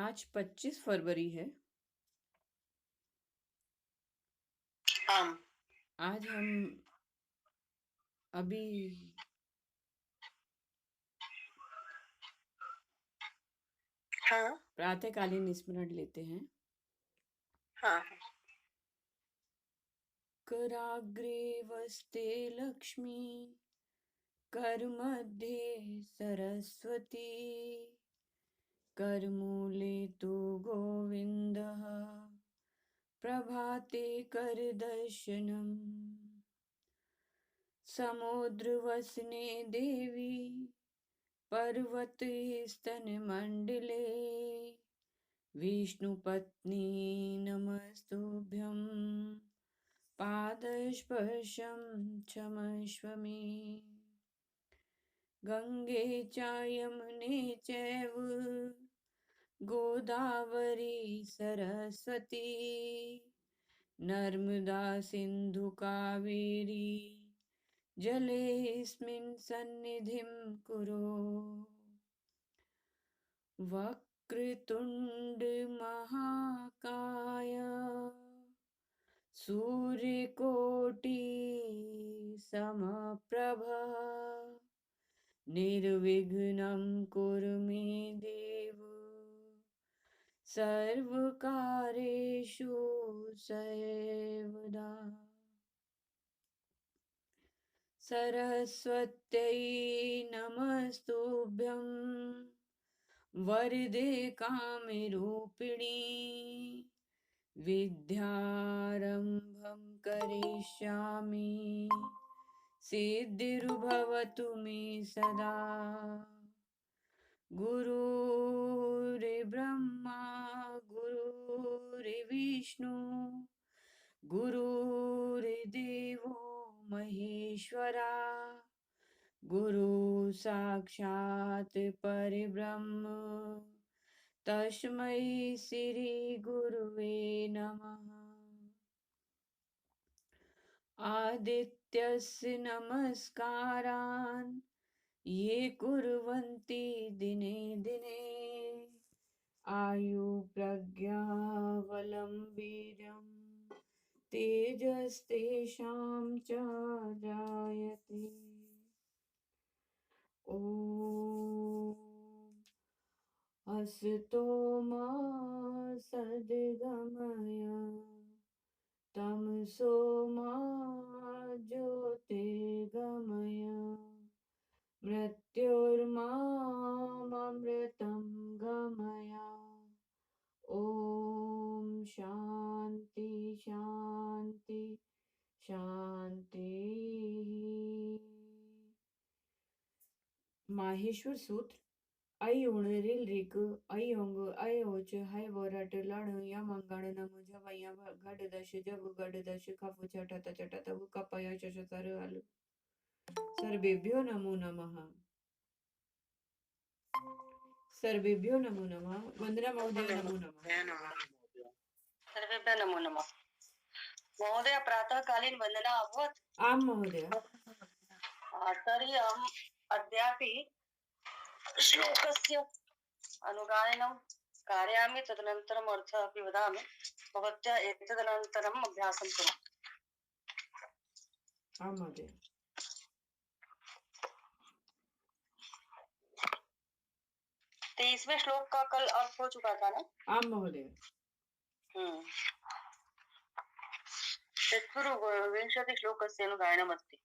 आज 25 फरवरी है। हाँ आज हम अभी हाँ प्रातःकालीन स्मरण लेते हैं। हाँ कराग्रे वस्ते लक्ष्मी, करमध्ये सरस्वती, करमूले तु गोविन्दः, प्रभाते करदर्शनम्। समुद्रवसने देवी, पर्वते स्तनमण्डले, विष्णुपत्नी नमस्तुभ्यं, पादस्पर्शं क्षमस्व मे। गंगे च यमुने चैव, गोदावरी सरस्वती, नर्मदा सिन्धु कावेरी, जलेऽस्मिन् सन्निधिं कुरु। वक्रतुण्ड महाकाय, सूर्यकोटि समप्रभ, निर्विघ्नं कुरु मे देव, सर्वकार्येषु सर्वदा। सरस्वत्यै नमस्तुभ्यं, वरदे कामरूपिणी, विद्यारम्भं करिष्यामि, सिद्धिर्भवतु मे सदा। गुरुर्ब्रह्मा गुरुर्विष्णु, गुरुर्देवो महेश्वरा, गुरु साक्षात् परब्रह्म, तस्मै श्री गुरुवे नमः। आदित्यस्य नमस्कारान् ये कुर्वन्ति दिने दिने, आयु प्रज्ञा बलं वीर्यं, तेजस्तेषां च जायते। ॐ असतो मा सद्गमय, तमसो मा ज्योतिर्गमय, मृत्युर्मामृतं गमय। ओम शांति शांति शांति। माहेश्वर सूत्र। ऐ उणरिल रिक, ऐ ओंग, ऐ ओच, है वरट लण, यमंगण नम झवैया गड दश, जब गड दश, खफु छठत चटत, कपय शश सर अल। सर्वेभ्यो नमो नमः। सर्वेभ्यो नमो नमः। वंदना महोदय नमो नमः। सर्वेभ्यः नमो नमः। महोदय प्रातःकालीन वंदना अभवत्? आम महोदय। तर्हि अहम् अद्यापि श्लोकस्य अनुगायनं कारयामि, तदनन्तरम् अर्थः अपि वदामि। भवत्या एतदनन्तरम् अभ्यासं कुरु। आम महोदय। 23वें श्लोक का कल अर्थ हो चुका था ना? आम महोदय। चतुर्विंशति श्लोकस्य अनुगायनमस्ति।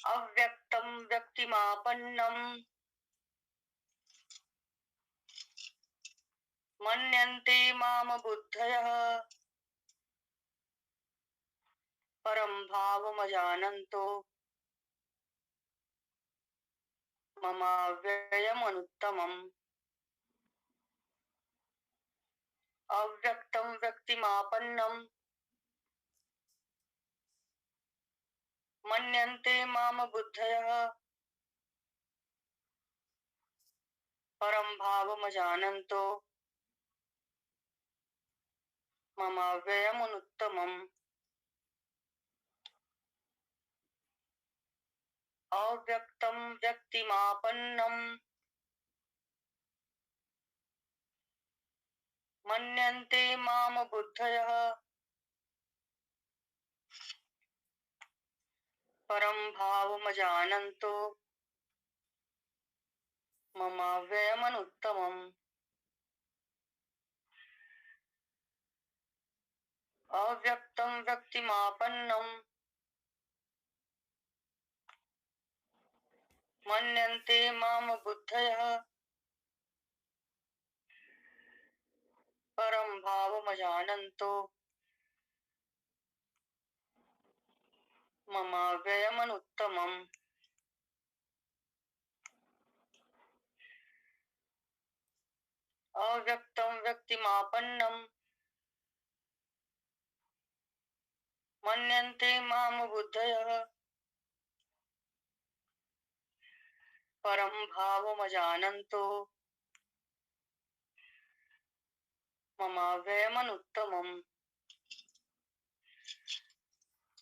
अव्यक्तं व्यक्तिमापन्नं मन्यन्ते माम बुद्धयः, परं भावमजानन्तो ममाव्ययमनुत्तमम्। अव्यक्तं व्यक्तिमापन्नं मन्यन्ते माम बुद्धयः, परं भावमजानन्तो ममाव्ययमनुत्तमम्। अव्यक्तं व्यक्तिमापन्नं मन्यन्ते माम बुद्धयः परं भावमजानन्तो ममाव्ययमनुत्तमम् अव्यक्तं व्यक्तिमापन्नं मन्यन्ते माम बुद्धयः परं भावमजानन्तो ममाव्ययमनुत्तमम् अव्यक्तं व्यक्तिमापन्नं मन्यन्ते माम बुद्धयः परं भावमजानन्तो ममाव्ययमनुत्तमम्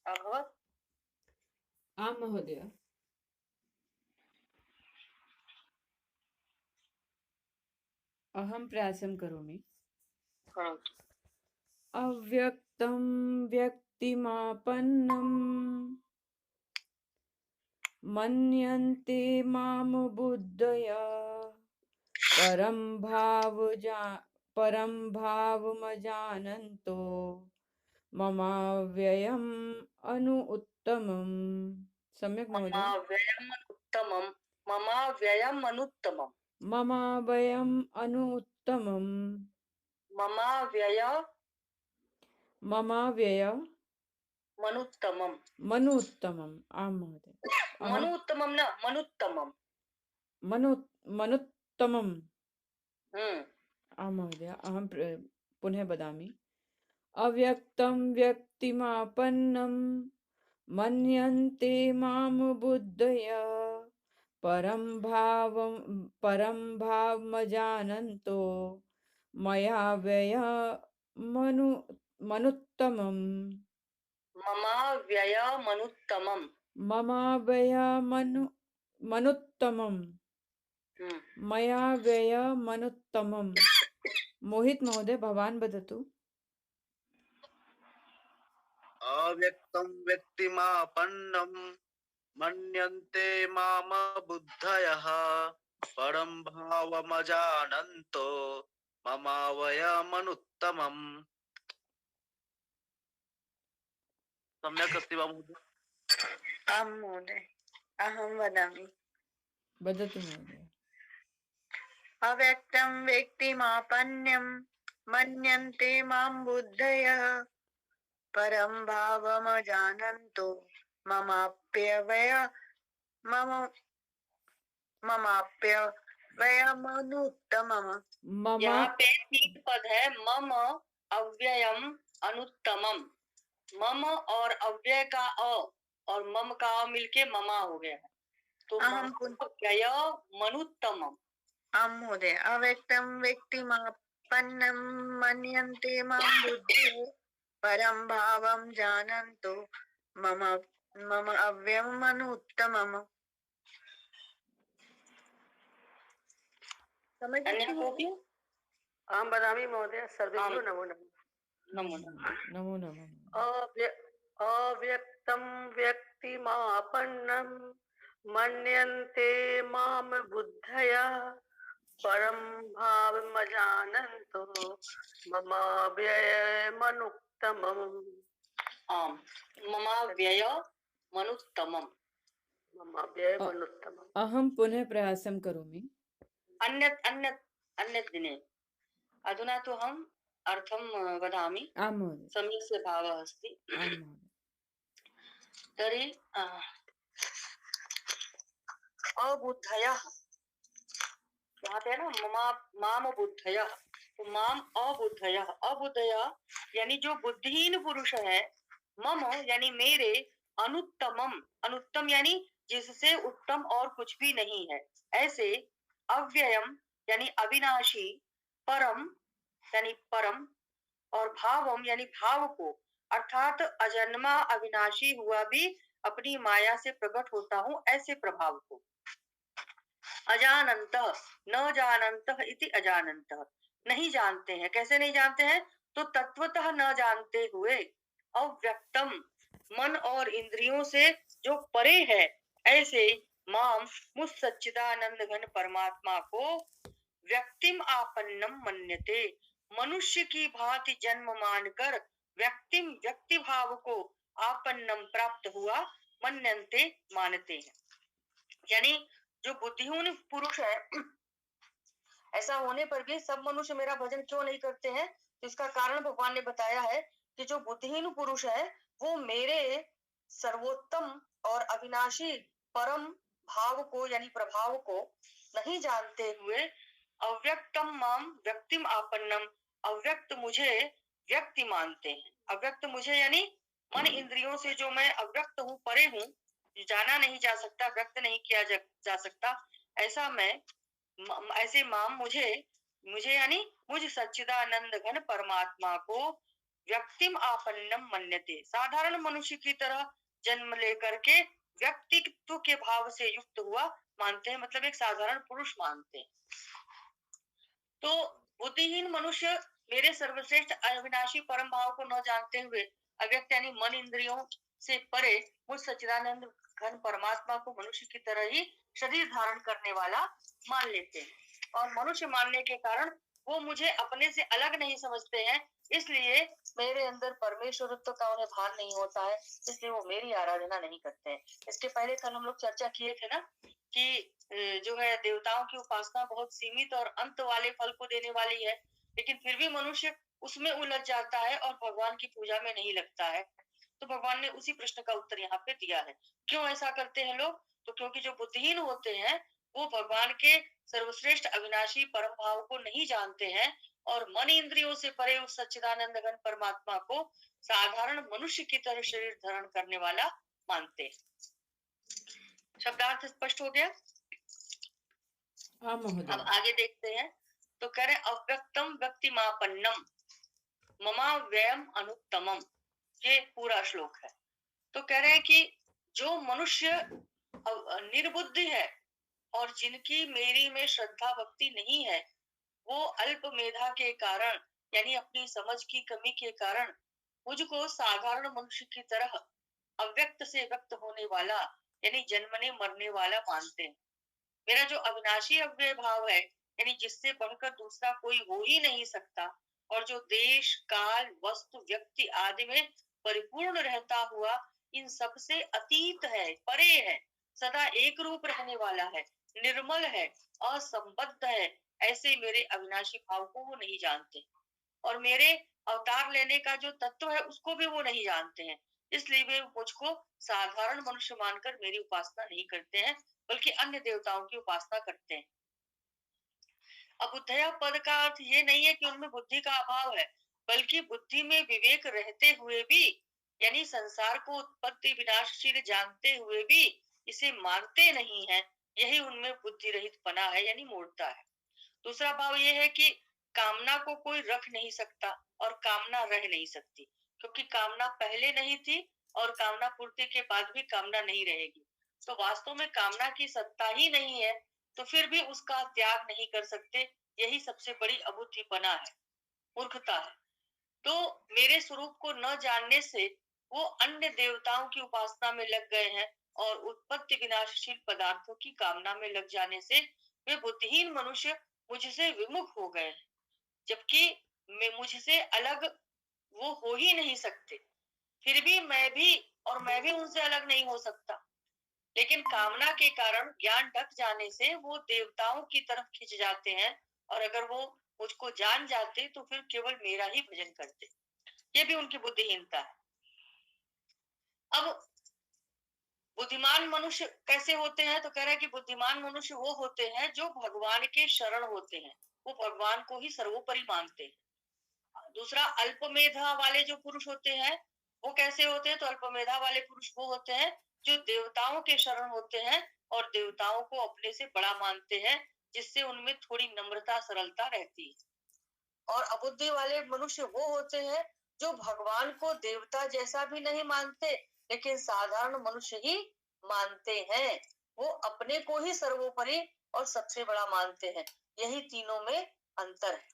अभवत्। आं महोदय। अहं प्रयासं करोमि। करोतु। अव्यक्तं व्यक्तिमापन्नं मन्यन्ते मां बुद्धया परं भावमजानन्तो ममाव्ययम् अनु उत्तमम्। सम्यक् महोदय। ममाव्ययमनुत्तमम् ममाव्ययमनुत्तमम् ममाव्ययम् अनु उत्तमम्। ममाव्यय ममाव्यय मनुत्तमम् मनुत्तमम्। आं महोदय। अहं मनुत्तमं न मनुत्तमम्। मनुत्तमम्। हम्म आं महोदय। अहं पुनः वदामि। अव्यक्तं व्यक्तिमापन्नं मन्यन्ते मां बुद्धया परं भावमजानन्तो ममाव्ययमनुत्तमम्। ममाव्ययमनुत्तमम् ममाव्ययमनुत्तमम्। मयाव्ययमनुत्तमम्। मोहित महोदय, भवान् वदतु। अव्यक्तं व्यक्तिमापन्नं मन्यन्ते माम बुद्धयः परं भावमजानन्तो ममावयमनुत्तमम्। सम्यक् अस्ति वा महोदय? आं महोदय। अहं वदामि। वदतु महोदय। अव्यक्तं व्यक्तिमापन्नं मन्यन्ते मां बुद्धयः परं भावमजानन्तो ममाप्यवय मम ममाप्यवयमनुत्तमम्। मम यहाँ पे तीन पद है। मम अव्ययम अनुत्तमम। मम और अव्यय का और मम का मिलके ममा हो गया है, तो अव्यय मनुत्तमम। आम महोदय। अव्यक्तं व्यक्तिमापन्नं मन्यन्ते मां बुद्धे परं भावं जानन्तो मम मम अव्ययम् अनुत्तमम्। अन्य कोऽपि? अहं वदामि महोदय। सर्वेभ्यो आम्। नमो नमः। नमो नमः। नमो नमः। अव्यक्तं व्यक्तिमापन्नं मन्यन्ते मां बुद्धयः परं भावमजानन्तो ममाव्ययमनुत्तमम्। आम्। ममाव्यय मनुत्तमम्। ममाव्ययमनुत्तमम्। अहं पुनः प्रयासं करोमि। अन्यत् अन्यत् अन्यत् दिने। अधुना तु अहम् अर्थं वदामि। आं महोदय। सम्यस्य भावः अस्ति। आं महोदय। तर्हि अबुद्धयः, यहाँ पे है ना माम बुद्धयः, तो माम अबुद्धयः। अबुद्धयः यानी जो बुद्धिहीन पुरुष है, मम यानी मेरे, अनुत्तमम, अनुत्तम यानी जिससे उत्तम और कुछ भी नहीं है, ऐसे अव्ययम यानी अविनाशी, परम यानी परम, और भावम यानी भाव को, अर्थात अजन्मा अविनाशी हुआ भी अपनी माया से प्रकट होता हूँ, ऐसे प्रभाव को। अजानन्तः न जानन्तः इति अजानन्तः नहीं जानते हैं। कैसे नहीं जानते हैं? तो तत्वतः न जानते हुए अव्यक्तम, मन और इंद्रियों से जो परे है, ऐसे माम, मुझ सच्चिदानंद घन परमात्मा को व्यक्तिम आपन्नम मन्यते, मनुष्य की भांति जन्म मानकर व्यक्तिम, व्यक्ति भाव को आपन्नम, प्राप्त हुआ, मन्यन्ते, मानते हैं। यानी जो बुद्धिहीन पुरुष है, ऐसा होने पर भी सब मनुष्य मेरा भजन क्यों नहीं करते हैं? तो इसका कारण भगवान ने बताया है कि जो बुद्धिहीन पुरुष है वो मेरे सर्वोत्तम और अविनाशी परम भाव को यानी प्रभाव को नहीं जानते हुए अव्यक्तम माम व्यक्तिम आपन्नम, अव्यक्त मुझे व्यक्ति मानते हैं। अव्यक्त मुझे यानी मन इंद्रियों से जो मैं अव्यक्त हूँ, परे हूँ, जाना नहीं जा सकता, व्यक्त नहीं किया जा सकता, ऐसा मैं ऐसे माम मुझे यानी मुझ सच्चिदानंद घन परमात्मा को व्यक्तिम आपन्नम मन्यते, साधारण मनुष्य की तरह जन्म लेकर के व्यक्तित्व के भाव से युक्त हुआ मानते हैं, मतलब एक साधारण पुरुष मानते हैं। तो बुद्धिहीन मनुष्य मेरे सर्वश्रेष्ठ अविनाशी परम भाव को न जानते हुए अव्यक्त यानी मन इंद्रियों से परे मुझ सच्चिदानंद घन परमात्मा को मनुष्य की तरह ही शरीर धारण करने वाला मान लेते हैं, और मनुष्य मानने के कारण वो मुझे अपने से अलग नहीं समझते हैं, इसलिए मेरे अंदर परमेश्वरत्व का उन्हें भान नहीं होता है, इसलिए वो मेरी आराधना नहीं करते हैं। इसके पहले कल हम लोग चर्चा किए थे ना कि जो है देवताओं की उपासना बहुत सीमित और अंत वाले फल को देने वाली है, लेकिन फिर भी मनुष्य उसमें उलझ जाता है और भगवान की पूजा में नहीं लगता है। तो भगवान ने उसी प्रश्न का उत्तर यहाँ पे दिया है। क्यों ऐसा करते हैं लोग? तो क्योंकि जो बुद्धिहीन होते हैं वो भगवान के सर्वश्रेष्ठ अविनाशी परम भाव को नहीं जानते हैं और मन इंद्रियों से परे उस सच्चिदानंद घन परमात्मा को साधारण मनुष्य की तरह शरीर धारण करने वाला मानते हैं। शब्दार्थ स्पष्ट हो गया? हाँ महोदय। अब आगे देखते हैं। तो कह रहे अव्यक्तम व्यक्तिमापन्नम ममा व्ययम अनुत्तमम, ये पूरा श्लोक है। तो कह रहे हैं कि जो मनुष्य निर्बुद्धि है और जिनकी मेरी में श्रद्धा भक्ति नहीं है, वो अल्प मेधा के कारण यानी अपनी समझ की कमी के कारण मुझको साधारण मनुष्य की तरह अव्यक्त से व्यक्त होने वाला यानी जन्मने मरने वाला मानते हैं। मेरा जो अविनाशी अव्यय भाव है यानी जिससे बढ़कर दूसरा कोई हो ही नहीं सकता, और जो देश काल वस्तु व्यक्ति आदि में परिपूर्ण रहता हुआ इन सब से अतीत है, परे है, सदा एक रूप रहने वाला है, निर्मल है, असंबद्ध है, ऐसे मेरे अविनाशी भाव को वो नहीं जानते, और मेरे अवतार लेने का जो तत्व है उसको भी वो नहीं जानते हैं, इसलिए वे मुझको साधारण मनुष्य मानकर मेरी उपासना नहीं करते हैं, बल्कि अन्य देवताओं की उपासना करते हैं। अबुद्धया पद का अर्थ ये नहीं है कि उनमें बुद्धि का अभाव है, बल्कि बुद्धि में विवेक रहते हुए भी यानी संसार को उत्पत्ति विनाशशील जानते हुए भी इसे मानते नहीं है, यही उनमें बुद्धि रहित पना है यानी मूर्खता है। दूसरा भाव ये है कि कामना को कोई रख नहीं सकता और कामना रह नहीं सकती, क्योंकि कामना पहले नहीं थी और कामना पूर्ति के बाद भी कामना नहीं रहेगी। तो वास्तव में कामना की सत्ता ही नहीं है, तो फिर भी उसका त्याग नहीं कर सकते, यही सबसे बड़ी अबुद्धिपना है, मूर्खता है। तो मेरे स्वरूप को न जानने से वो अन्य देवताओं की उपासना में लग गए हैं और उत्पत्ति विनाशशील पदार्थों की कामना में लग जाने से वे बुद्धिहीन मनुष्य मुझसे विमुख हो गए हैं, जबकि मैं मुझसे अलग वो हो ही नहीं सकते, फिर भी मैं भी उनसे अलग नहीं हो सकता, लेकिन कामना के कारण ज्ञान ढक जाने से वो देवताओं की तरफ खिंच जाते हैं, और अगर वो मुझको जान जाते तो फिर केवल मेरा ही भजन करते। ये भी उनकी बुद्धिहीनता है। अब बुद्धिमान मनुष्य कैसे होते हैं? तो कह रहे हैं कि बुद्धिमान मनुष्य वो होते हैं जो भगवान के शरण होते हैं, वो भगवान को ही सर्वोपरि मानते हैं। दूसरा अल्पमेधा वाले जो पुरुष होते हैं वो कैसे होते हैं? तो अल्पमेधा वाले पुरुष वो होते हैं जो देवताओं के शरण होते हैं और देवताओं को अपने से बड़ा मानते हैं, जिससे उनमें थोड़ी नम्रता सरलता रहती है। और अबुद्धि वाले मनुष्य वो होते हैं जो भगवान को देवता जैसा भी नहीं मानते, लेकिन साधारण मनुष्य ही मानते हैं, वो अपने को ही सर्वोपरि और सबसे बड़ा मानते हैं, यही तीनों में अंतर है।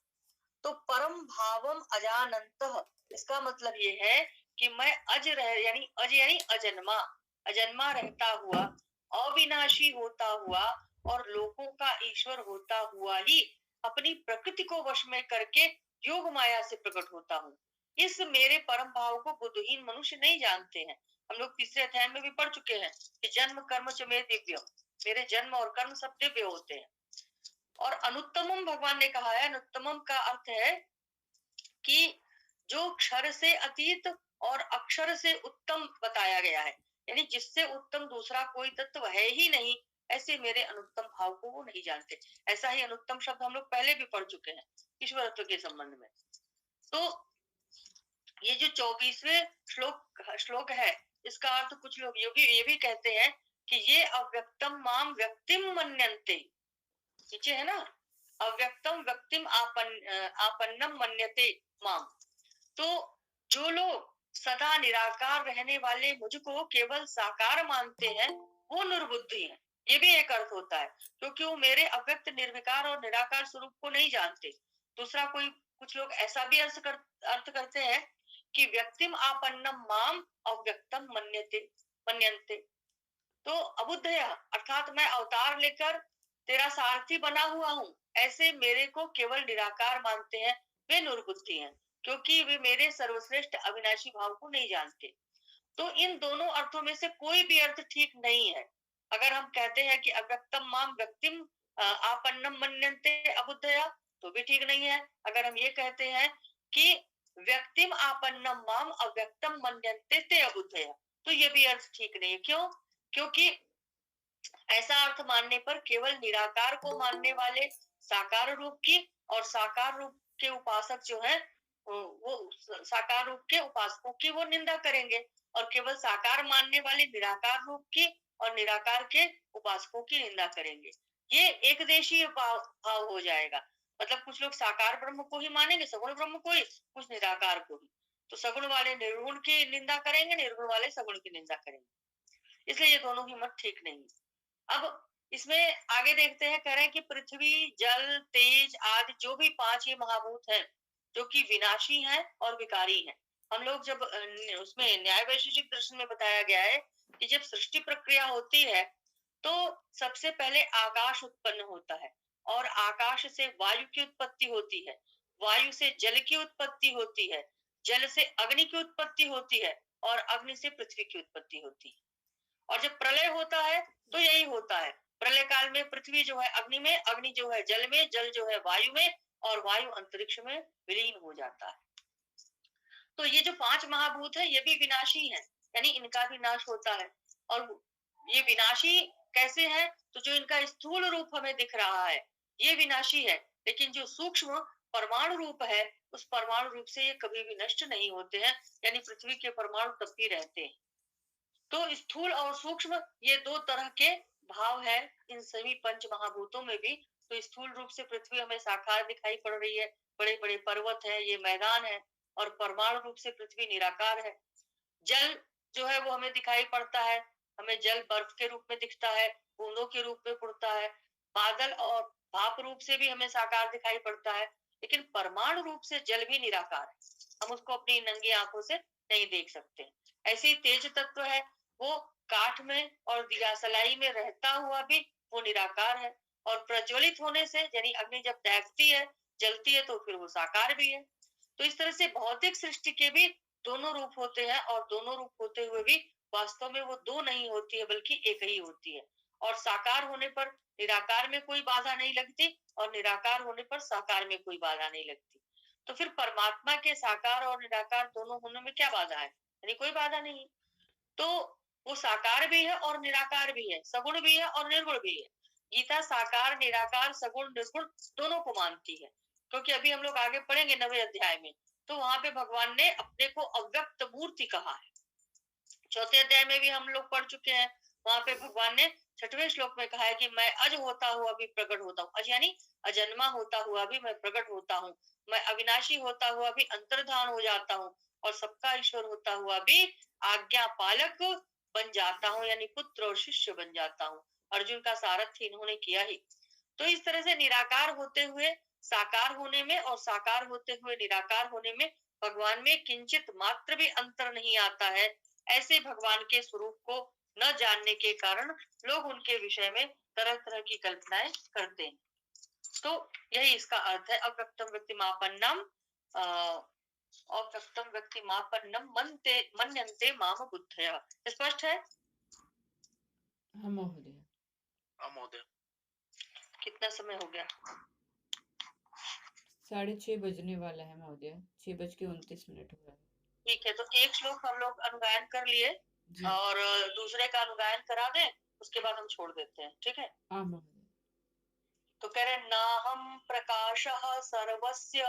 तो परम भावम अजानंतः, इसका मतलब ये है कि मैं यानी यानी अजन्मा, अजन्मा रहता हुआ, अविनाशी होता हुआ और लोगों का ईश्वर होता हुआ ही अपनी प्रकृति को वश में करके योग माया से प्रकट होता हूँ। इस मेरे परम भाव को बुद्धहीन मनुष्य नहीं जानते हैं। हम लोग तीसरे अध्याय में भी पढ़ चुके हैं कि जन्म कर्म च मे दिव्यम, मेरे जन्म और कर्म सब दिव्य होते हैं। और अनुत्तमम भगवान ने कहा है, अनुत्तमम का अर्थ है कि जो क्षर से अतीत और अक्षर से उत्तम बताया गया है, यानी जिससे उत्तम दूसरा कोई तत्व है ही नहीं, ऐसे मेरे अनुत्तम भाव को वो नहीं जानते। ऐसा ही अनुत्तम शब्द हम लोग पहले भी पढ़ चुके हैं ईश्वरत्व के संबंध में। तो ये जो 24वें श्लोक है, इसका अर्थ कुछ लोग योगी ये भी कहते हैं कि ये अव्यक्तम माम व्यक्तिम मन्यन्ते, नीचे है ना, अव्यक्तम व्यक्तिम आपन्नम मन्यते माम। तो जो लोग सदा निराकार रहने वाले मुझको केवल साकार मानते हैं, वो निर्बुद्धि हैं। ये भी एक अर्थ होता है, क्योंकि वो मेरे अव्यक्त निर्विकार और निराकार स्वरूप को नहीं जानते। दूसरा कुछ लोग ऐसा भी अर्थ करते हैं कि व्यक्तिम आपन्नम माम अव्यक्तम मन्यन्ते। तो अबुद्धया अर्थात मैं अवतार लेकर तेरा सारथी बना हुआ हूँ, ऐसे मेरे को केवल निराकार मानते हैं, वे निर्बुद्धि हैं, क्योंकि वे मेरे सर्वश्रेष्ठ अविनाशी भाव को नहीं जानते। तो इन दोनों अर्थों में से कोई भी अर्थ ठीक नहीं है। अगर हम कहते हैं कि अव्यक्तम माम व्यक्तिम आपन्नम मन्यन्ते अबुद्धया, तो भी ठीक नहीं है। अगर हम ये कहते हैं कि व्यक्तिम आपन्नम माम अव्यक्तम मन्यन्ते ते अबुद्धया, तो ये भी अर्थ ठीक नहीं है। क्यों? क्योंकि ऐसा अर्थ मानने पर केवल निराकार को मानने वाले साकार रूप की और साकार रूप के उपासक जो है वो साकार रूप के उपासकों की वो निंदा करेंगे, और केवल साकार मानने वाले निराकार रूप की और निराकार के उपासकों की निंदा करेंगे। ये एक देशीय भाव हो जाएगा। मतलब कुछ लोग साकार ब्रह्म को ही मानेंगे, सगुण ब्रह्म को ही, कुछ निराकार को ही। तो सगुण वाले निर्गुण की निंदा करेंगे, निर्गुण वाले सगुण की निंदा करेंगे। इसलिए ये दोनों ही मत ठीक नहीं। अब इसमें आगे देखते हैं, कह रहे हैं कि पृथ्वी, जल, तेज आदि जो भी 5 ये महाभूत हैं, जो कि विनाशी हैं और विकारी हैं। हम लोग जब उसमें न्याय वैशेषिक दर्शन में बताया गया है कि जब सृष्टि प्रक्रिया होती है तो सबसे पहले आकाश उत्पन्न होता है, और आकाश से वायु की उत्पत्ति होती है, वायु से जल की उत्पत्ति होती है, जल से अग्नि की उत्पत्ति होती है, और अग्नि से पृथ्वी की उत्पत्ति होती है। और जब प्रलय होता है तो यही होता है, प्रलय काल में पृथ्वी जो है अग्नि में, अग्नि जो है जल में, जल जो है वायु में, और वायु अंतरिक्ष में विलीन हो जाता है। तो ये जो 5 महाभूत है ये भी विनाशी है, यानी इनका भी नाश होता है। और ये विनाशी कैसे है? तो जो इनका स्थूल रूप हमें दिख रहा है ये विनाशी है, लेकिन जो सूक्ष्म परमाणु रूप है उस परमाणु रूप से ये कभी भी नष्ट नहीं होते हैं, यानी पृथ्वी के परमाणु तब भी रहते हैं। तो स्थूल और सूक्ष्म ये 2 तरह के भाव है इन सभी 5 महाभूतों में भी। तो स्थूल रूप से पृथ्वी हमें साकार दिखाई पड़ रही है, बड़े बड़े पर्वत है, ये मैदान है, और परमाणु रूप से पृथ्वी निराकार है। जल जो है वो हमें दिखाई पड़ता है, हमें जल बर्फ के रूप में दिखता है, बूंदों के रूप में पड़ता है। बादल और भाप रूप से भी हमें साकार दिखाई पड़ता है, लेकिन परमाणु रूप से जल भी निराकार है, हम उसको अपनी नंगी आंखों से नहीं देख सकते। ऐसे ही तेज तत्व है, वो काठ में और दिया सलाई में रहता हुआ भी वो निराकार है, और प्रज्वलित होने से यानी अग्नि जब दैखती है, जलती है, तो फिर वो साकार भी है। तो इस तरह से भौतिक सृष्टि के भी दोनों रूप होते हैं, और दोनों रूप होते हुए भी वास्तव में वो 2 नहीं होती है बल्कि एक ही होती है। और साकार होने पर निराकार में कोई बाधा नहीं लगती, और निराकार होने पर साकार में कोई बाधा नहीं लगती। तो फिर परमात्मा के साकार और निराकार दोनों होने में क्या बाधा है? यानी कोई बाधा नहीं। तो वो साकार भी है और निराकार भी है, सगुण भी है और निर्गुण भी है। गीता साकार, निराकार, सगुण, निर्गुण दोनों को मानती है, क्योंकि अभी हम लोग आगे पढ़ेंगे 9वें अध्याय में, तो वहां पे भगवान ने अपने को अव्यक्त मूर्ति कहा है। 4थे अध्याय में भी हम लोग पढ़ चुके हैं, वहां पे भगवान ने 6वें श्लोक में कहा है कि मैं अज होता हुआ भी प्रकट होता हूँ। अज यानी अजन्मा होता हुआ भी मैं प्रकट होता हूँ, मैं अविनाशी होता हुआ भी अंतर्धान हो जाता हूँ, और सबका ईश्वर होता हुआ भी आज्ञा पालक बन जाता हूँ, यानी पुत्र और शिष्य बन जाता हूँ। अर्जुन का सारथी इन्होंने किया ही। तो इस तरह से निराकार होते हुए साकार होने में और साकार होते हुए निराकार होने में भगवान में किंचित मात्र भी अंतर नहीं आता है। ऐसे भगवान के स्वरूप को न जानने के कारण लोग उनके विषय में तरह तरह की कल्पनाएं करते हैं। तो यही इसका अर्थ है। अव्यक्तम व्यक्तिमापन्नम अव्यक्तम व्यक्तिमापन्नम मन्यन्ते माम बुद्धया। स्पष्ट है? हाँ महोदय। हाँ महोदय। कितना समय हो गया? 6:30 बजने वाला है महोदय। 6:29 हो रहा है। ठीक है, तो एक श्लोक हम लोग अनुगायन कर लिए जी और दूसरे का अनुगायन करा दें, उसके बाद हम छोड़ देते हैं। ठीक है, हाँ महोदय। तो कह रहे नाहम प्रकाशः सर्वस्य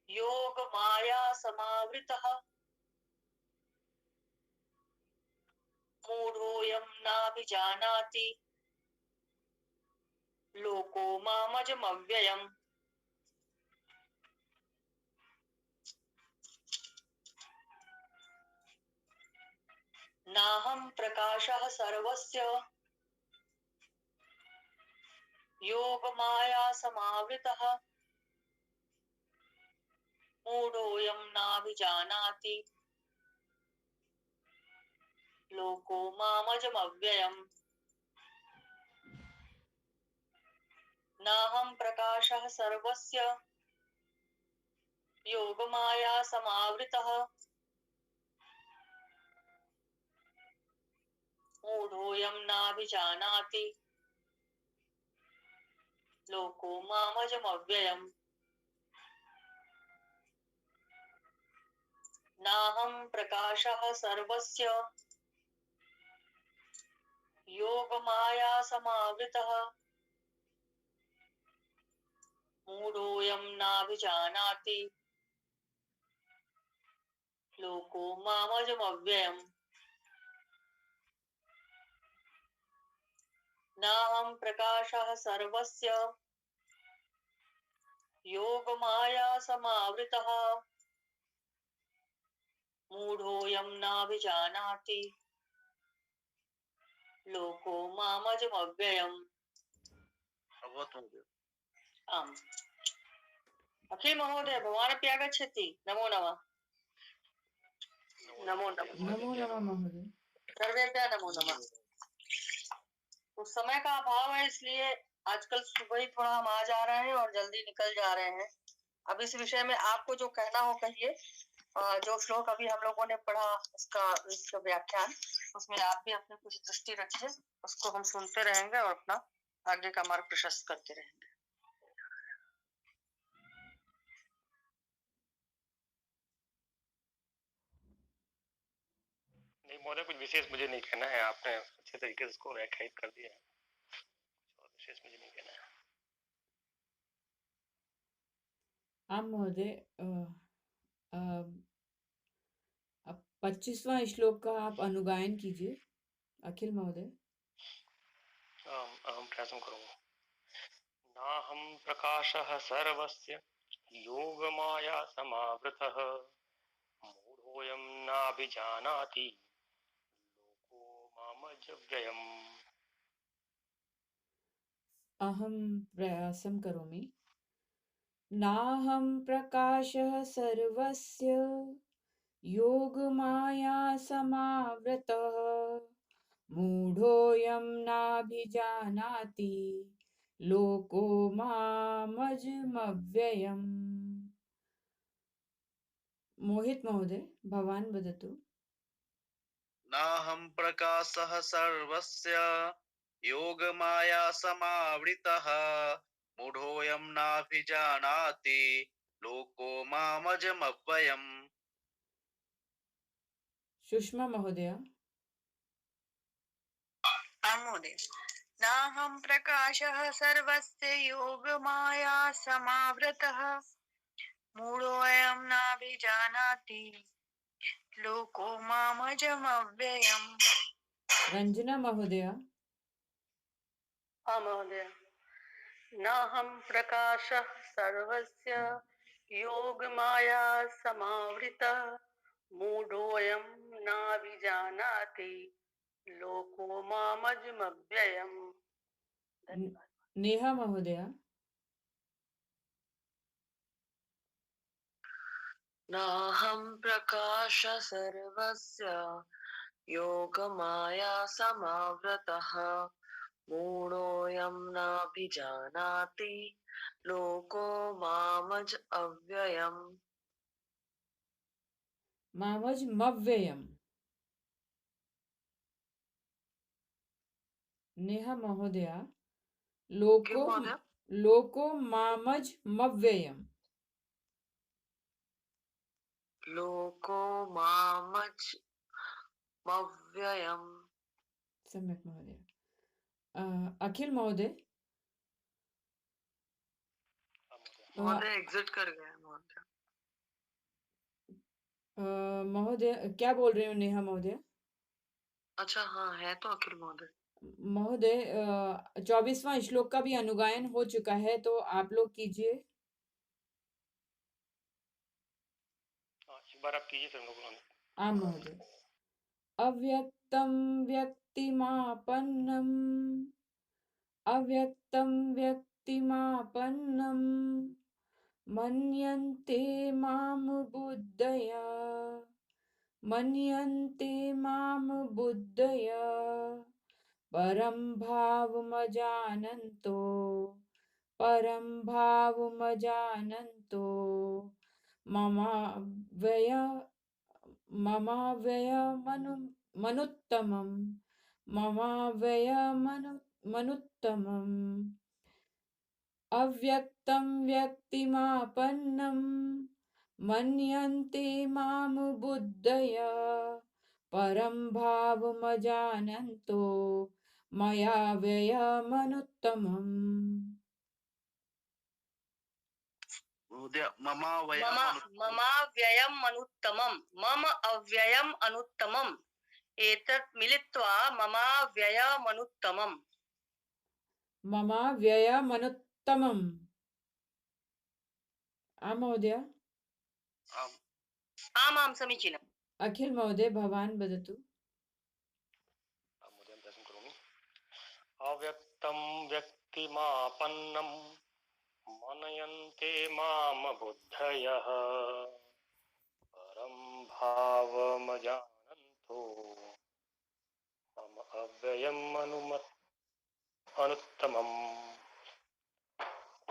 योग माया समावृतः मूढ़ोऽयं नाभिजानाति लोको मामजमव्ययम्। नाहं प्रकाशः सर्वस्य योगमाया समावृतः मूढ़ोऽयं नाभिजानाति लोको मामजमव्ययम्। नाहं प्रकाशः सर्वस्य योगमाया समावृतः मूढ़ोऽयं नाभिजानाति लोको मामजमव्ययम्। नाहं प्रकाशः सर्वस्य योगमाया समावृतः मूढ़ोऽयं नाभिजानाति लोको मामजमव्ययम्। नाहं प्रकाशः सर्वस्य योगमाया समावृतः मूढ़ोऽयं नाभिजानाति लोको मामजमव्ययम्। अभवत् महोदय। आम्। अखिल महोदय भवानपि आगच्छति। नमो नमः। नमो नमः। नमो नमः महोदय। सर्वेभ्यः नमो नमः। उस समय का अभाव है, इसलिए आजकल सुबह ही थोड़ा हम आ जा रहे हैं और जल्दी निकल जा रहे हैं। अब इस विषय में आपको जो कहना हो कहिए। जो श्लोक अभी हम लोगों ने पढ़ा इसका व्याख्यान, उसमें आप भी अपनी कुछ दृष्टि रखिए, उसको हम सुनते रहेंगे और अपना आगे का मार्ग प्रशस्त करते रहेंगे। नहीं महोदय, कुछ विशेष मुझे नहीं कहना है, आपने अच्छे तरीके से इसको व्याख्यायित कर दिया है, और विशेष मुझे नहीं कहना है। हाँ महोदय। अब 25वां श्लोक का आप अनुगायन कीजिए अखिल महोदय। अहम प्रयासं करूँगा। नाहं प्रकाशः सर्वस्य योगमाया समावृतः मूढ़ोऽयं नाभिजानाति लोको मामजव्ययम्। अहं प्रयासं करोमि। नाहं प्रकाशः सर्वस्य योगमाया समावृतः मूढ़ोऽयं नाभिजानाति लोको मामजमव्ययम्। मोहित महोदय भवान् वदतु। नाहं प्रकाशः सर्वस्य योगमाया समावृतः मूढ़ोऽयं नाभिजानाति लोको मामजमव्ययम्। सुषमा महोदय। महोदय, नाहं प्रकाशः सर्वस्य योगमाया समावृतः मूढ़ोऽयं नाभिजानाति लोको मामजमव्ययम्। रंजना महोदय। हाँ महोदय। नाहं प्रकाशः सर्वस्य योगमाया समावृतः मूढ़ोऽयं नाभिजानाति लोको मामजमव्ययम्। धन्यवाद। नेहा महोदया। नाहं प्रकाश सर्वस्य योगमाया समावृतः मूढोऽयं नाभिजानाति लोको मामज अव्ययम्। मामज मव्ययम। नेहा महोदया। किं लोको महोदय? लोको मामज मव्ययम। लोको मामज मव्ययम्। सम्यक् महोदय। अखिल महोदय। महोदय एग्जिट कर गए महोदय। महोदय क्या बोल रहे हो नेहा महोदय? अच्छा हाँ है तो अखिल महोदय। महोदय 24वां श्लोक का भी अनुगायन हो चुका है, तो आप लोग कीजिए। एक बार आप कीजिए फिर हम लोग आम महोदय। अव्यक्तं व्यक्तिमापन्नम् अव्यक्तं व्यक्तिमापन्नं मन्यन्ते मां बुद्धया मन्यन्ते मां बुद्धया परं भावमजानन्तो ममाव्यय ममाव्ययमनुत्तमम् ममाव्ययमनुत्तमम् अव्यक्तं व्यक्तिमापन्नं मन्यन्ते मां बुद्धया परं भावमजानन्तो मया व्ययमनुत्तमम्। महोदय ममावयम् ममाव्ययम् अनुत्तमम्। मम अव्ययम् अनुत्तमम्। एतत् मिलित्वा ममाव्ययमनुत्तमम्। ममाव्ययमनुत्तमम्। आम् महोदय। आमां समीचीनम्। अखिल महोदय भवान् वदतु। महोदय प्रश्न करोमि। अव्यक्तं व्यक्तिमापन्नं मनयन्ते माम बुद्धयः परं भावमजानन्तो मम अव्ययम् अनुत्तमम्।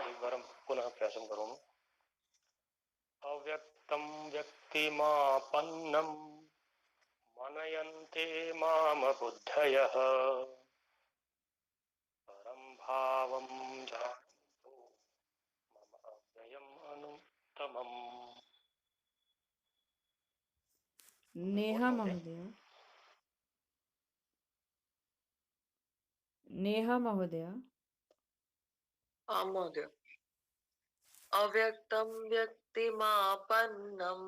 एक बार पुनः प्रयासं करोमि। अव्यक्तं व्यक्तिमापन्नं मनयन्ते माम बुद्धयः परं भावं जानन्तो मम अव्ययम् अनुत्तमम्। नेहा महोदय। नेहा महोदय। आं महोदय। अव्यक्तं व्यक्तिमापन्नं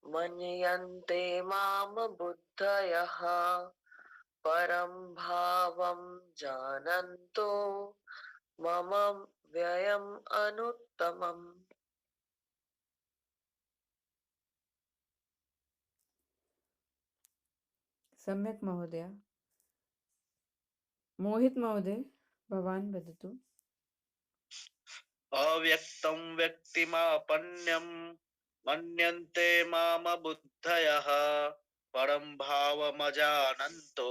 मन्यन्ते माम बुद्धयः परं भावं जानन्तो मम व्ययम् अनुत्तमम्। सम्यक् महोदय। मोहित महोदय भवान् वदतु। अव्यक्तं व्यक्तिमापन्नं मन्यन्ते माम बुद्धयः परं भावमजानन्तो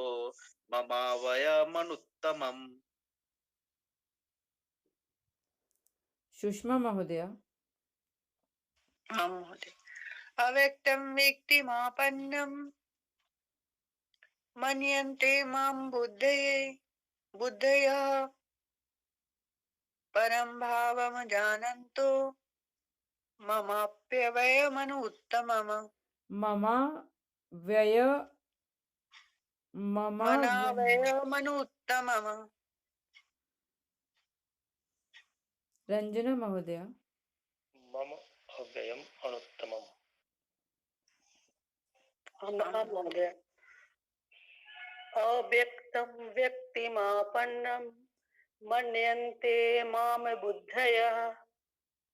ममावयमनुत्तमम्। सुषमा महोदय। आं महोदय। अव्यक्तं व्यक्तिमापन्नं मन्यन्ते मां बुद्धयः परं भावमजानन्तो ममाप्यवयमनुत्तमम्। मनावयमनुत्तमम्। रंजना महोदय। मम अव्ययम् अनुत्तमम्। महोदय। अव्यक्तं व्यक्तिमापन्नं मन्यन्ते माम बुद्धयः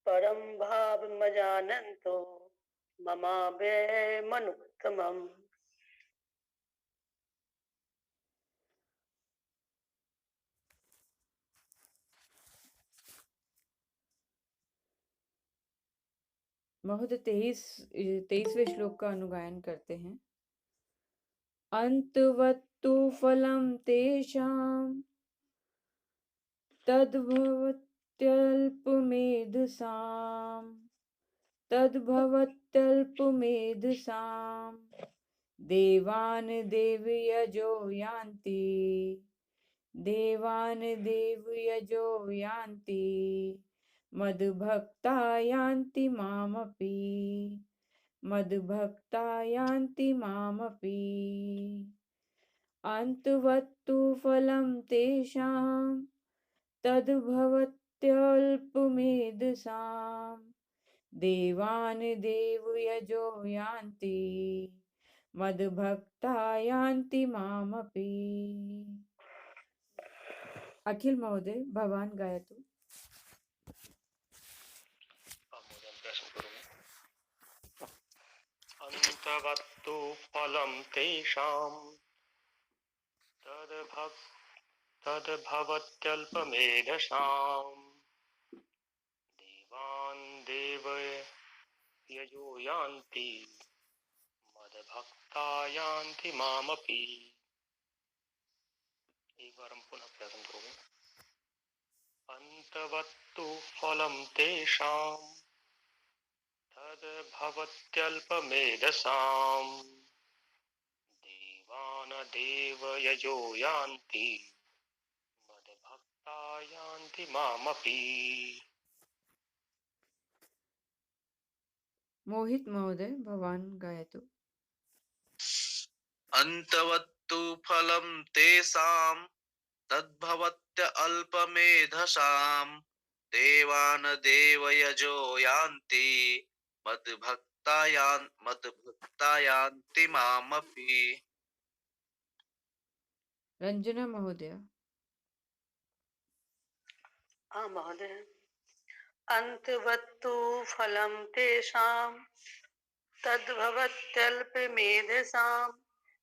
परं भावमजानन्तो ममाव्ययमनुत्तमम्। महोदय 23वें श्लोक का अनुगायन करते हैं। अंतवत्तु फलं तेषां तद्भवत्यल्पमेधसां देवान् देवयजो यान्ति मद्भक्ता यान्ति मामपि अन्तवत्तु फलं तेषां तद्भवत्यल्पमेधसां देवान् देवयजो यान्ति मद्भक्ता यान्ति मामपि। अखिल महोदय भवान गायतु। महोदय प्रश्न करूंगा। अन्तवत्तु फलं तेषां तद्भवत्यल्पमेधसां देवान् देवयजो यान्ति मद्भक्ता यान्ति मामपि। एक बार हम पुनः प्रश्न करूंगा। अन्तवत्तु फलं तेषां तद्भवत्यल्पमेधसां देवान् देवयजो यान्ति मद्भक्ता यान्ति मामपि। मोहित महोदय भवान गायतु। अन्तवत्तु फलं तेषां तद्भवत्य अल्पमेधसां देवान् देवयजो यान्ति मद्भक्ता यान्ति मामपि। रंजना महोदय। हाँ महोदय। अंतवत्तु फलं तेषां तद्भवत्यल्पमेधसां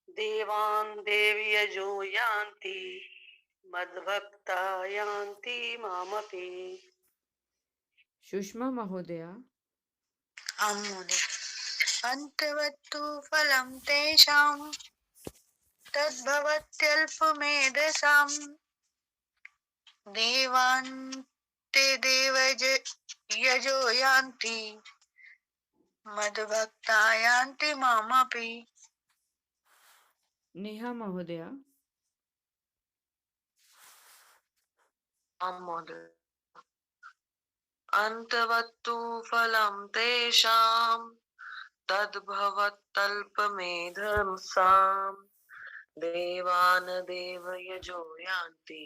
देवान् देवयजो यान्ति मद्भक्ता यान्ति मामपि। सुषमा महोदय। आं महोदय। अन्तवत्तु फलं तेषां तद्भवत्यल्पमेधसां देवान् ते देवयजो यान्ति मद्भक्ता यान्ति मामपि। नेहा महोदय। आं महोदय। अन्तवत्तु फलं तेषां तद्भवत्यल्पमेधसां देवान् देवयजो यान्ति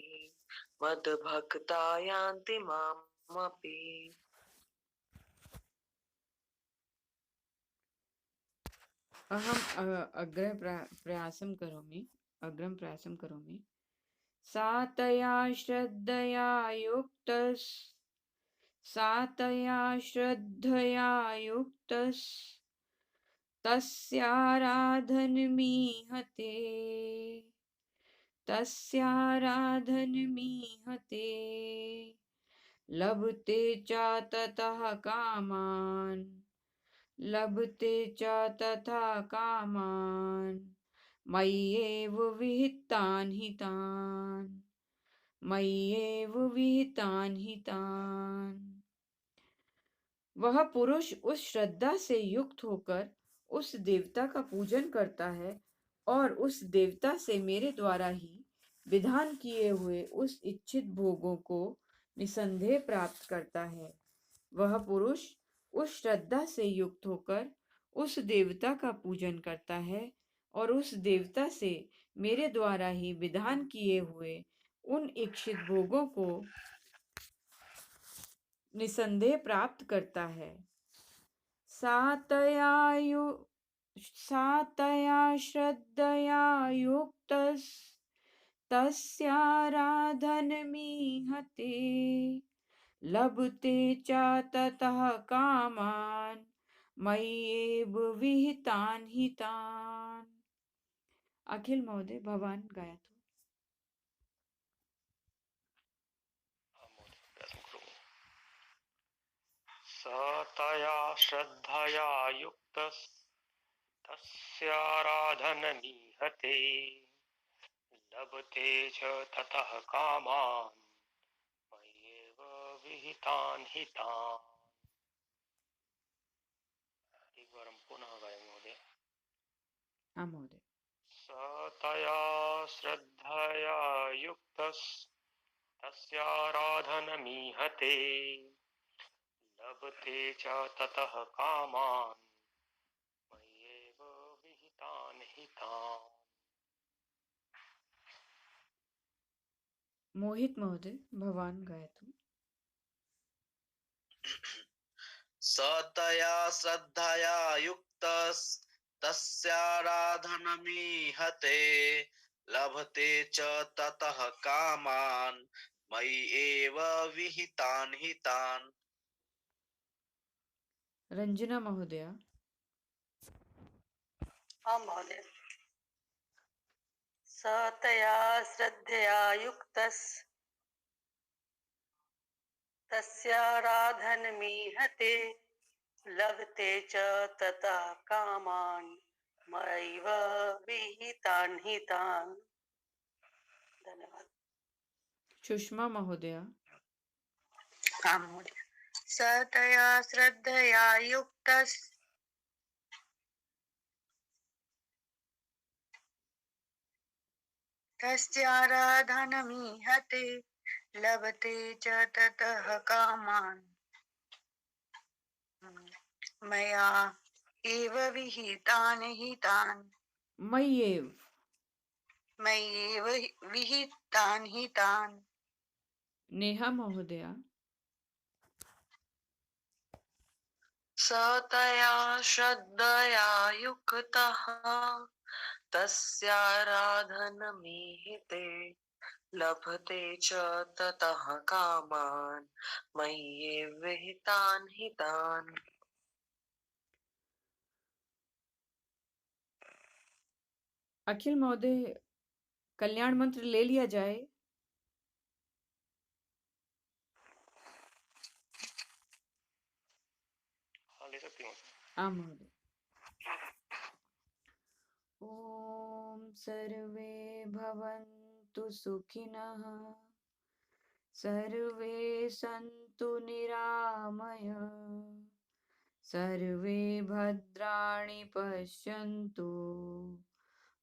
मद्भक्ता यान्ति मामपि। अहम् अग्रं प्रयासं करोमि। सातया श्रद्धया युक्तस् तस्याराधनमीहते लभते च ततः कामान् मय्येव विहितान् हितान्। वह पुरुष उस श्रद्धा से युक्त होकर उस देवता का पूजन करता है और उस देवता से मेरे द्वारा ही विधान किए हुए उस इच्छित भोगों को निसंदेह प्राप्त करता है। वह पुरुष उस श्रद्धा से युक्त होकर उस देवता का पूजन करता है और उस देवता से मेरे द्वारा ही विधान किए हुए उन इच्छित भोगों को निसंदेह प्राप्त करता है। सातया श्रद्धया युक्तस्तस्याराधनमीहते लभते च ततः कामान् मय्येव विहितान् हितान्। अखिल महोदय भवान गायतु। सतया श्रद्धया युक्तस्तस्याराधनमीहते लभते च ततः कामान् मय्येव विहितान् हितान्। एक बार हम पुनः गाएं महोदय। हाँ महोदय। सतया श्रद्धया युक्तस्तस्याराधनमीहते लभते च ततः कामान् मय्येव विहितान् हितान्। मोहित महोदय भवान गायतु। सतया श्रद्धया युक्तस्तस्याराधनमीहते लभते च ततः कामान् मयि एव विहितान् हितान्। रंजना महोदय। हाँ महोदय। सतया श्रद्धया तस्याराधनमीहते लभते च ततः कामान् मयैव विहितान् हितान्। धन्यवाद। सुषमा महोदय। हाँ महोदय। सतया श्रद्धया तस्याराधनमीहते लभते च ततः कामान् मया एव विहितान् हितान्। मय्येव विहितान् हितान्। नेहा महोदय। सतया श्रद्धया युक्तः तस्याराधनमीहिते लभते च ततः कामान् मय्येव विहितान् हितान्। अखिल महोदय कल्याण मंत्र ले लिया जाए। हाँ ले सकती हूँ। हाँ महोदय। ओम सर्वे भवन्तु सुखिनः सर्वे सन्तु निरामय सर्वे भद्राणि पश्यन्तु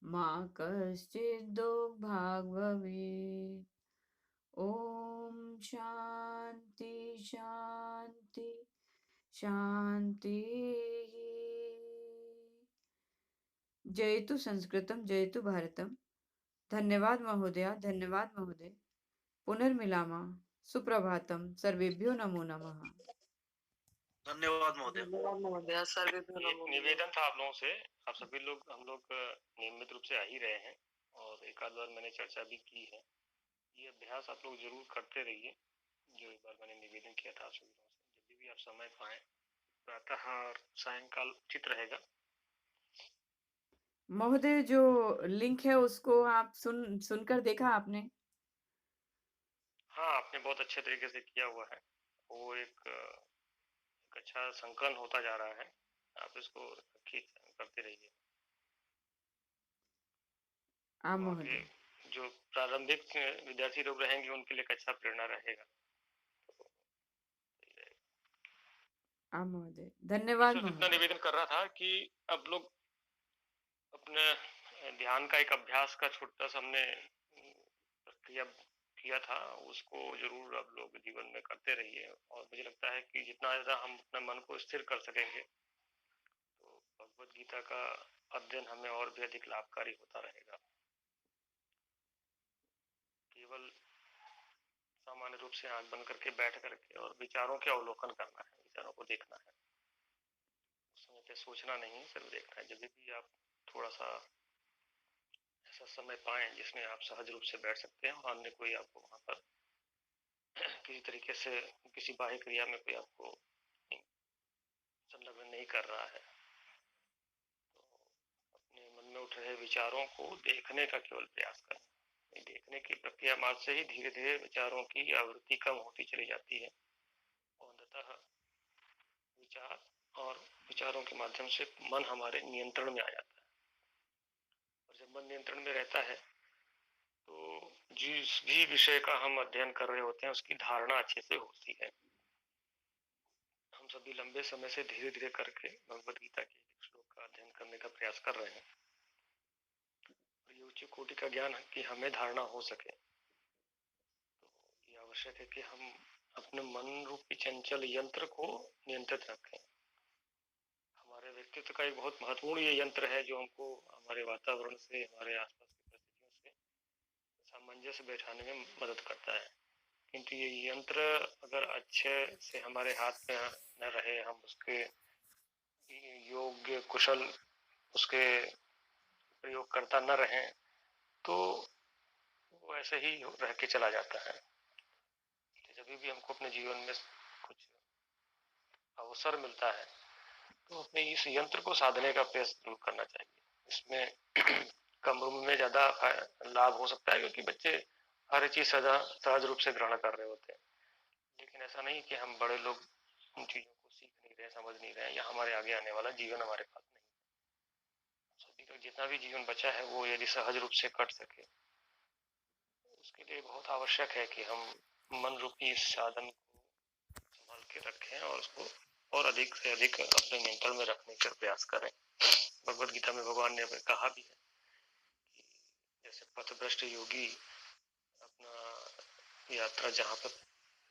मा कश्चित् दुर्भाग् भवेत्। ओम शांति शांति शांति। जयतु संस्कृतम जयतु भारतम। धन्यवाद महोदय, धन्यवाद महोदय। पुनर्मिलामः। सुप्रभातम। सर्वेभ्यो नमो नमः। धन्यवाद महोदय। धन्यवाद महोदय। सर्वेभ्यो एक नमो नमः। निवेदन था आप लोगों से। आप सभी लोग हम लोग नियमित रूप से आ ही रहे हैं और एक आध बार मैंने चर्चा भी की है। ये अभ्यास आप लोग जरूर करते रहिए जो एक बार मैंने निवेदन किया था आप सभी लोगों से। जब भी आप समय पाएं प्रातः और सायंकाल उचित रहेगा। महोदय जो लिंक है उसको आप सुनकर देखा आपने? हाँ आपने बहुत अच्छे तरीके से किया हुआ है। वो एक अच्छा संकलन होता जा रहा है। आप इसको करते रहिए। हाँ तो महोदय। आगे जो प्रारंभिक विद्यार्थी लोग रहेंगे उनके लिए एक अच्छा प्रेरणा रहेगा। हाँ महोदय। धन्यवाद इतना महोदय। निवेदन कर रहा था कि अब लोग अपने ध्यान का एक अभ्यास का छोटा सा हमने प्रक्रिया किया था, उसको जरूर अब लोग जीवन में करते रहिए। और मुझे लगता है कि जितना ज्यादा हम अपने मन को स्थिर कर सकेंगे तो भगवत गीता का अध्ययन हमें और भी अधिक लाभकारी होता रहेगा। केवल सामान्य रूप से आंख बंद करके बैठ करके और विचारों के अवलोकन करना है, विचारों को देखना है, उस समय पे सोचना नहीं, सिर्फ देखना है। जब भी आप थोड़ा सा ऐसा समय पाएं जिसमें आप सहज रूप से बैठ सकते हैं और अन्य कोई आपको वहां पर किसी तरीके से किसी बाह्य क्रिया में कोई आपको संलग्न नहीं कर रहा है, तो अपने मन में उठ रहे विचारों को देखने का केवल प्रयास करें। देखने की प्रक्रिया मात्र से ही धीरे धीरे विचारों की आवृत्ति कम होती चली जाती है और अंततः विचार और विचारों के माध्यम से मन हमारे नियंत्रण में आ जाता है। और जब मन नियंत्रण में रहता है तो जिस भी विषय का हम अध्ययन कर रहे होते हैं उसकी धारणा अच्छे से होती है। हम सभी लंबे समय से धीरे धीरे करके भगवद गीता के एक श्लोक का अध्ययन करने का प्रयास कर रहे हैं। और ये उच्च कोटि का ज्ञान है कि हमें धारणा हो सके तो ये आवश्यक है कि हम अपने मन रूपी चंचल यंत्र को नियंत्रित रखें। हमारे व्यक्तित्व का एक बहुत महत्वपूर्ण ये यंत्र है जो हमको हमारे वातावरण से, हमारे आसपास की परिस्थितियों से सामंजस्य बैठाने में मदद करता है। किंतु ये यंत्र अगर अच्छे से हमारे हाथ में न रहे, हम उसके योग्य कुशल उसके प्रयोग करता न रहे तो वो ऐसे ही रह के चला जाता है। जब भी हमको अपने जीवन में कुछ अवसर मिलता है तो अपने इस यंत्र को साधने का प्रयास जरूर करना चाहिए। इसमें कम उम्र में ज्यादा लाभ हो सकता है क्योंकि बच्चे हर चीज सहज रूप से ग्रहण कर रहे होते हैं। लेकिन ऐसा नहीं कि हम बड़े लोग उन चीजों को सीख नहीं रहे, समझ नहीं रहे, या हमारे आगे आने वाला जीवन हमारे पास नहीं है। सभी का जितना भी जीवन बचा है वो यदि सहज रूप से कट सके उसके लिए बहुत आवश्यक है कि हम मन रूपी इस साधन को संभाल के रखें और उसको और अधिक से अधिक अपने नियंत्रण में रखने का प्रयास करें। भगवद गीता में भगवान ने कहा भी है कि जैसे पथभ्रष्ट योगी अपना यात्रा जहाँ पर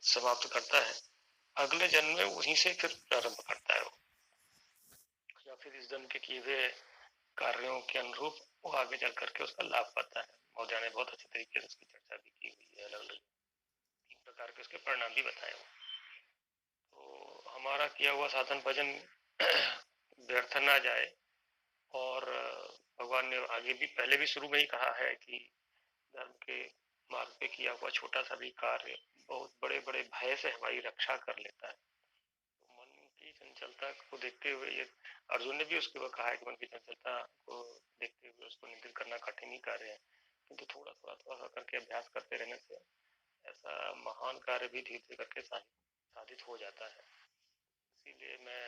समाप्त करता है अगले जन्म में वहीं से फिर प्रारंभ करता है वो, या फिर इस जन्म के किए हुए कार्यों के अनुरूप वो आगे चल करके उसका लाभ पाता है। मौर्य ने बहुत अच्छे तरीके से उसकी चर्चा भी की हुई है, अलग अलग 3 प्रकार के उसके परिणाम भी बताए हुए। तो हमारा किया हुआ साधन भजन व्यर्थ ना जाए। और भगवान ने आगे भी पहले भी शुरू में ही कहा है कि धर्म के मार्ग पे किया हुआ छोटा सा भी कार्य बहुत बड़े बड़े भय से हमारी रक्षा कर लेता है। तो मन की चंचलता को देखते हुए ये अर्जुन ने भी उसके बाद कहा है कि मन की चंचलता को देखते हुए उसको नियंत्रित करना कठिन ही कार्य है, किंतु थोड़ा थोड़ा थोड़ा करके अभ्यास करते रहने से ऐसा महान कार्य भी धीरे धीरे करके साधित हो जाता है। इसीलिए मैं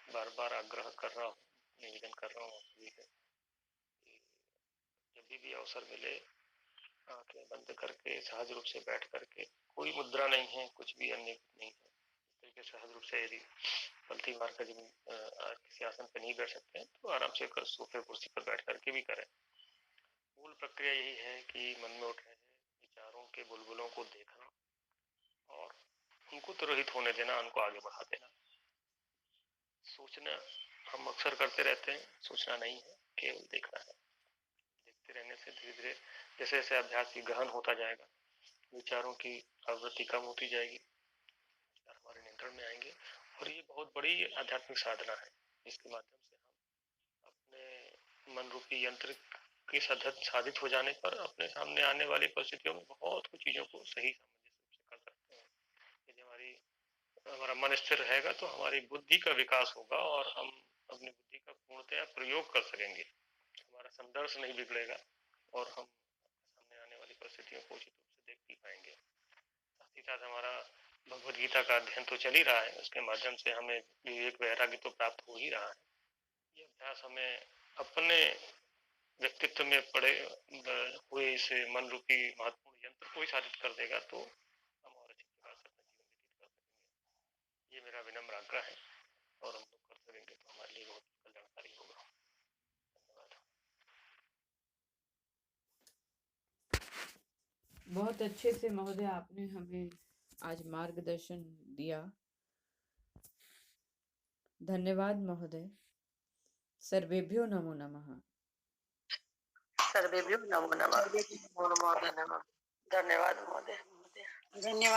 बार बार आग्रह कर रहा हूँ, निवेदन कर रहा हूँ सभी से कि जब भी अवसर मिले आंखें बंद करके सहज रूप से बैठ करके, कोई मुद्रा नहीं है, कुछ भी अन्य नहीं है, इस तरीके से सहज रूप से यदि पलथी मार कर किसी आसन पर नहीं बैठ सकते हैं तो आराम से सोफे कुर्सी पर बैठ करके भी करें। मूल प्रक्रिया यही है कि मन में उठ रहे विचारों के बुलबुलों को देखना और उनको तिरोहित होने देना, उनको आगे बढ़ा देना। सोचना हम अक्सर करते रहते हैं, सोचना नहीं है, केवल देखना है। देखते रहने से धीरे धीरे जैसे जैसे अभ्यास की गहन होता जाएगा विचारों की आवृत्ति कम होती जाएगी, हमारे नियंत्रण में आएंगे। और ये बहुत बड़ी आध्यात्मिक साधना है जिसके माध्यम से हम अपने मन रूपी यंत्र की साधित हो जाने पर अपने सामने आने वाली परिस्थितियों में बहुत कुछ चीजों को सही सामंजस्य से कर सकते हैं। यदि हमारा मन स्थिर रहेगा तो हमारी बुद्धि का विकास होगा और हम अपनी बुद्धि का पूर्णतया प्रयोग कर सकेंगे। हमारा संदर्श नहीं बिगड़ेगा और हम सामने आने वाली परिस्थितियों को उचित रूप से देख भी पाएंगे। साथ ही साथ हमारा भगवद गीता का अध्ययन तो चल ही रहा है, उसके माध्यम से हमें विवेक वैराग्य तो प्राप्त हो ही रहा है। ये अभ्यास हमें अपने व्यक्तित्व में पड़े हुए इस मन रूपी महत्वपूर्ण यंत्र को ही साधित कर देगा तो हम और अच्छी प्रकार से अपना जीवन व्यतीत कर सकेंगे। ये मेरा विनम्र आग्रह है और हम लोग कर सकेंगे तो हमारे लिए बहुत कल्याणकारी होगा। धन्यवाद। बहुत अच्छे से महोदय आपने हमें आज मार्गदर्शन दिया। धन्यवाद महोदय। सर्वेभ्यो नमो नमः। सर्वेभ्यो नमो नमः। धन्यवाद महोदय। धन्यवाद।